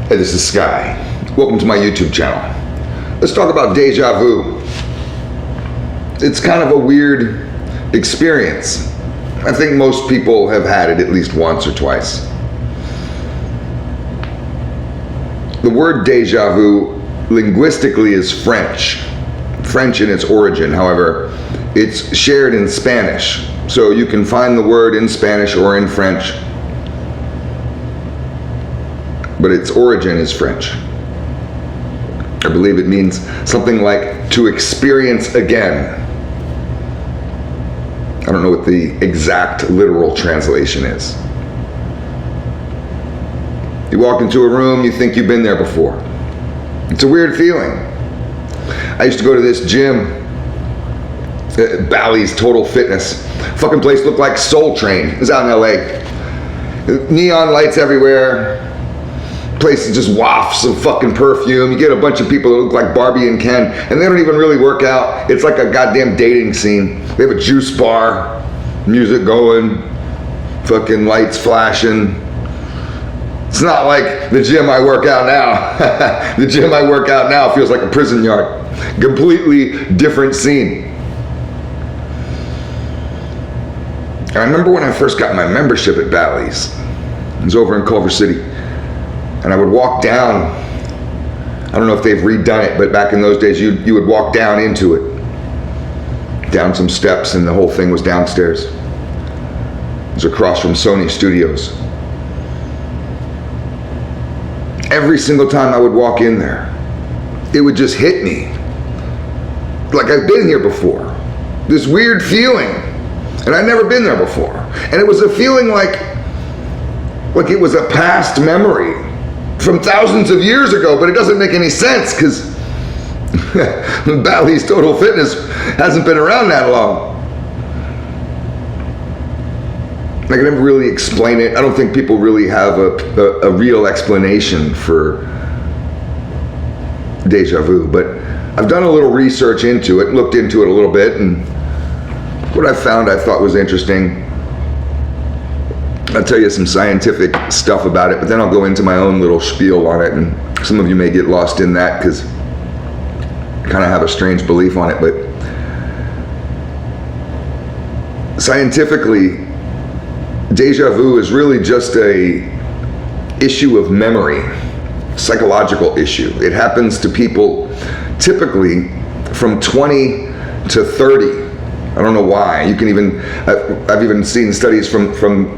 Hey, this is Sky. Welcome to my YouTube channel. Let's talk about deja vu. It's kind of a weird experience. I think most people have had it at least once or twice. The word deja vu linguistically is French in its origin. However, it's shared in Spanish. So you can find the word in Spanish or in French, but its origin is French. I believe it means something like to experience again. I don't know what the exact literal translation is. You walk into a room, you think you've been there before. It's a weird feeling. I used to go to this gym, Bally's Total Fitness. Fucking place looked like Soul Train. It was out in LA. Neon lights everywhere. Place just wafts of fucking perfume. You get a bunch of people that look like Barbie and Ken, and they don't even really work out. It's like a goddamn dating scene. They have a juice bar, music going, fucking lights flashing. It's not like the gym I work out now. The gym I work out now feels like a prison yard. Completely different scene. I remember when I first got my membership at Bally's. It was over in Culver City. And I would walk down, I don't know if they've redone it, but back in those days you would walk down into it. Down some steps, and the whole thing was downstairs. It was across from Sony Studios. Every single time I would walk in there, it would just hit me. Like I've been here before. This weird feeling. And I'd never been there before. And it was a feeling like it was a past memory from thousands of years ago, but it doesn't make any sense because Bally's Total Fitness hasn't been around that long. I can never really explain it. I don't think people really have a real explanation for deja vu, but I've done a little research into it, looked into it a little bit, and what I found I thought was interesting. I'll tell you some scientific stuff about it, but then I'll go into my own little spiel on it, and some of you may get lost in that because I kind of have a strange belief on it. But scientifically, deja vu is really just a issue of memory, psychological issue. It happens to people typically from 20 to 30. I don't know why. You can even, I've even seen studies from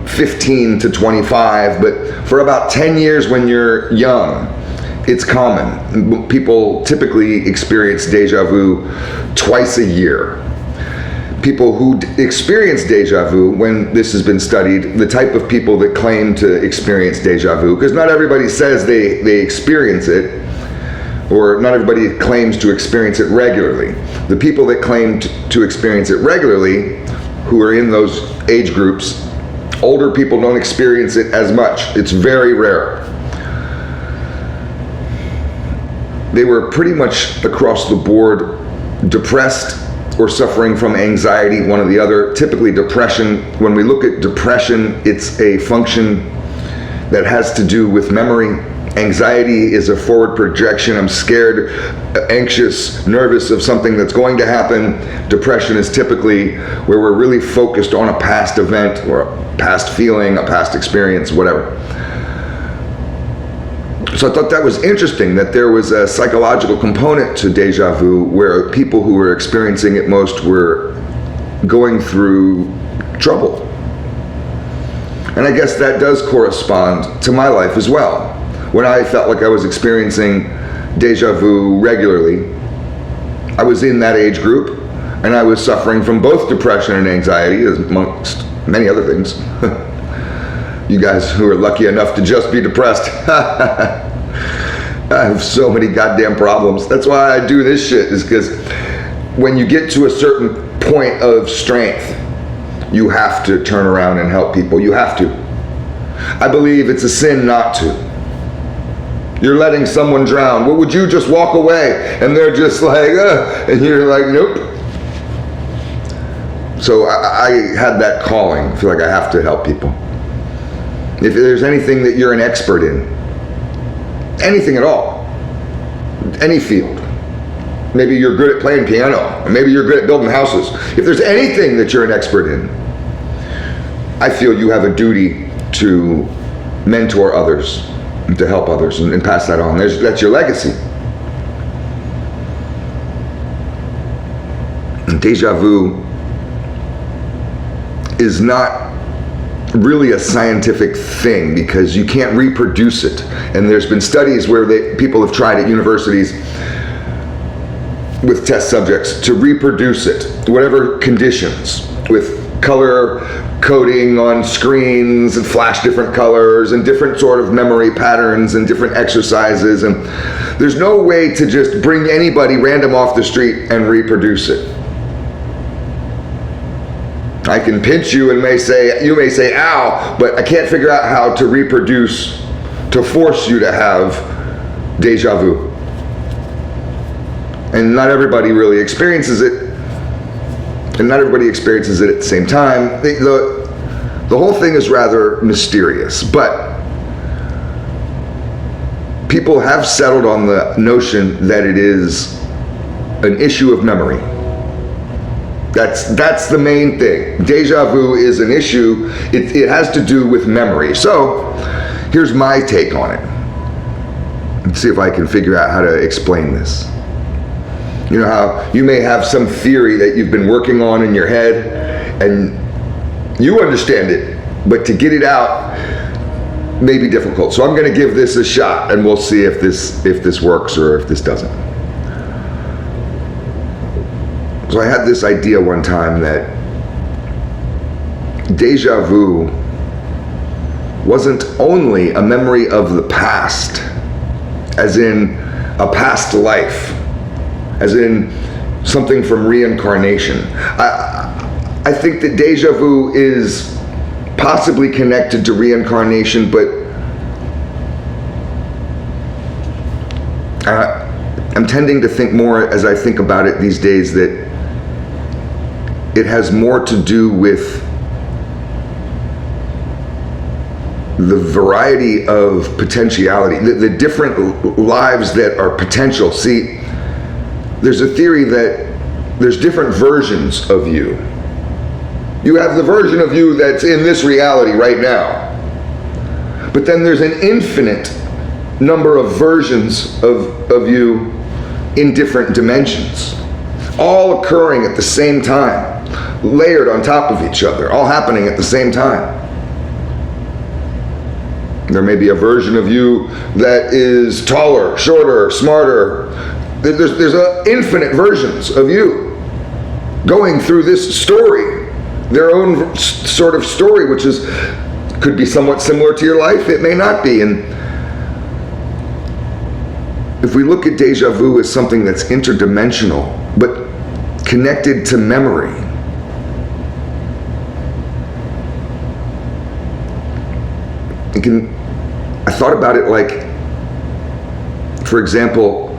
15 to 25, but for about 10 years when you're young, it's common. People typically experience deja vu twice a year. People who experience deja vu, when this has been studied, the type of people that claim to experience deja vu, because not everybody says they experience it, or not everybody claims to experience it regularly. The people that claim to experience it regularly, who are in those age groups, older people don't experience it as much. It's very rare. They were pretty much across the board depressed or suffering from anxiety, one or the other. Typically depression. When we look at depression, it's a function that has to do with memory. Anxiety is a forward projection. I'm scared, anxious, nervous of something that's going to happen. Depression is typically where we're really focused on a past event or a past feeling, a past experience, whatever. So I thought that was interesting that there was a psychological component to deja vu where people who were experiencing it most were going through trouble. And I guess that does correspond to my life as well. When I felt like I was experiencing deja vu regularly, I was in that age group, and I was suffering from both depression and anxiety, amongst many other things. You guys who are lucky enough to just be depressed. I have so many goddamn problems. That's why I do this shit, is because when you get to a certain point of strength, you have to turn around and help people. You have to. I believe it's a sin not to. You're letting someone drown. What would you just walk away? And they're just like, and you're like, nope. So I had that calling. I feel like I have to help people. If there's anything that you're an expert in, anything at all, any field. Maybe you're good at playing piano, or maybe you're good at building houses. If there's anything that you're an expert in, I feel you have a duty to mentor others, and to help others, and pass that on. That's your legacy. And Deja Vu is not really a scientific thing because you can't reproduce it. And there's been studies where people have tried at universities with test subjects to reproduce it, whatever conditions, with color coding on screens and flash different colors and different sort of memory patterns and different exercises. And there's no way to just bring anybody random off the street and reproduce it. I can pinch you and you may say, ow, but I can't figure out how to reproduce, to force you to have deja vu. And not everybody really experiences it, and not everybody experiences it at the same time. The whole thing is rather mysterious, but people have settled on the notion that it is an issue of memory. That's the main thing. Deja vu is an issue. It has to do with memory. So here's my take on it. Let's see if I can figure out how to explain this. You know how you may have some theory that you've been working on in your head and you understand it, but to get it out may be difficult. So I'm going to give this a shot and we'll see if this works or if this doesn't. So I had this idea one time that deja vu wasn't only a memory of the past, as in a past life, as in something from reincarnation. I think that deja vu is possibly connected to reincarnation, but I'm tending to think more, as I think about it these days, that it has more to do with the variety of potentiality, the different lives that are potential. See, there's a theory that there's different versions of you. You have the version of you that's in this reality right now. But then there's an infinite number of versions of you in different dimensions, all occurring at the same time, layered on top of each other, all happening at the same time. There may be a version of you that is taller, shorter, smarter. There's infinite versions of you going through this story, their own sort of story, which could be somewhat similar to your life. It may not be. And if we look at deja vu as something that's interdimensional, but connected to memory, I thought about it like, for example,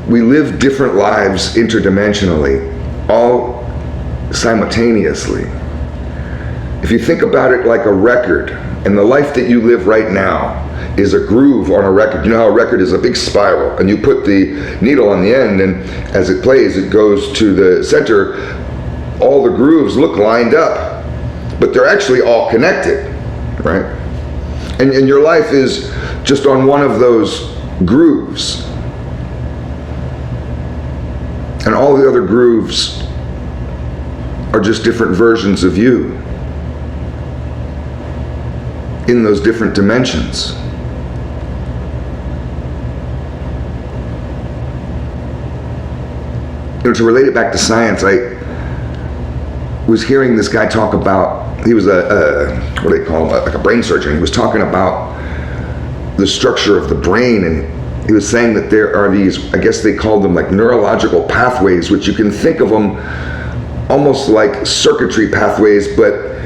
we live different lives interdimensionally, all simultaneously. If you think about it like a record, and the life that you live right now is a groove on a record. You know how a record is a big spiral, and you put the needle on the end, and as it plays, it goes to the center. All the grooves look lined up, but they're actually all connected, right? And your life is just on one of those grooves. And all the other grooves are just different versions of you in those different dimensions. You know, to relate it back to science, I was hearing this guy talk about, he was what do they call him, like a brain surgeon. He was talking about the structure of the brain, and he was saying that there are these, I guess they called them like neurological pathways, which you can think of them almost like circuitry pathways, but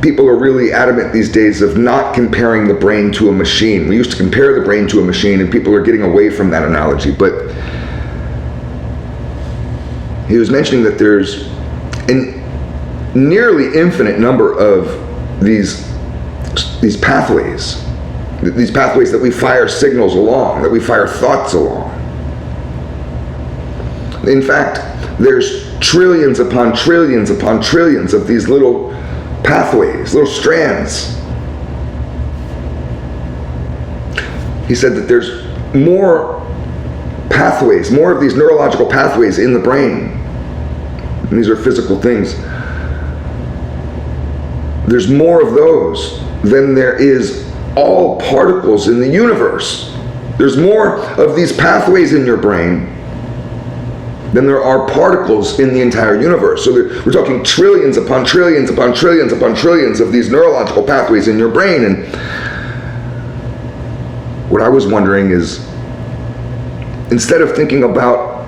people are really adamant these days of not comparing the brain to a machine. We used to compare the brain to a machine, and people are getting away from that analogy. But he was mentioning that there's a nearly infinite number of these pathways these pathways that we fire signals along, that we fire thoughts along. In fact, there's trillions upon trillions upon trillions of these little pathways, little strands. He said that there's more pathways, more of these neurological pathways in the brain. And these are physical things. There's more of those than there is all particles in the universe. There's more of these pathways in your brain than there are particles in the entire universe. So we're talking trillions upon trillions upon trillions upon trillions of these neurological pathways in your brain. And what I was wondering is, instead of thinking about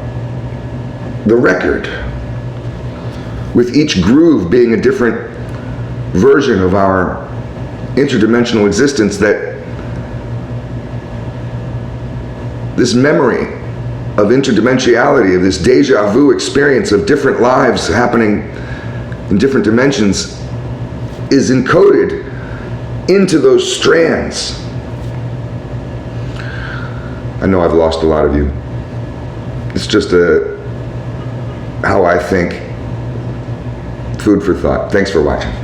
the record, with each groove being a different version of our interdimensional existence, that this memory of interdimensionality, of this deja vu experience of different lives happening in different dimensions, is encoded into those strands. I know I've lost a lot of you. It's just how I think. Food for thought. Thanks for watching.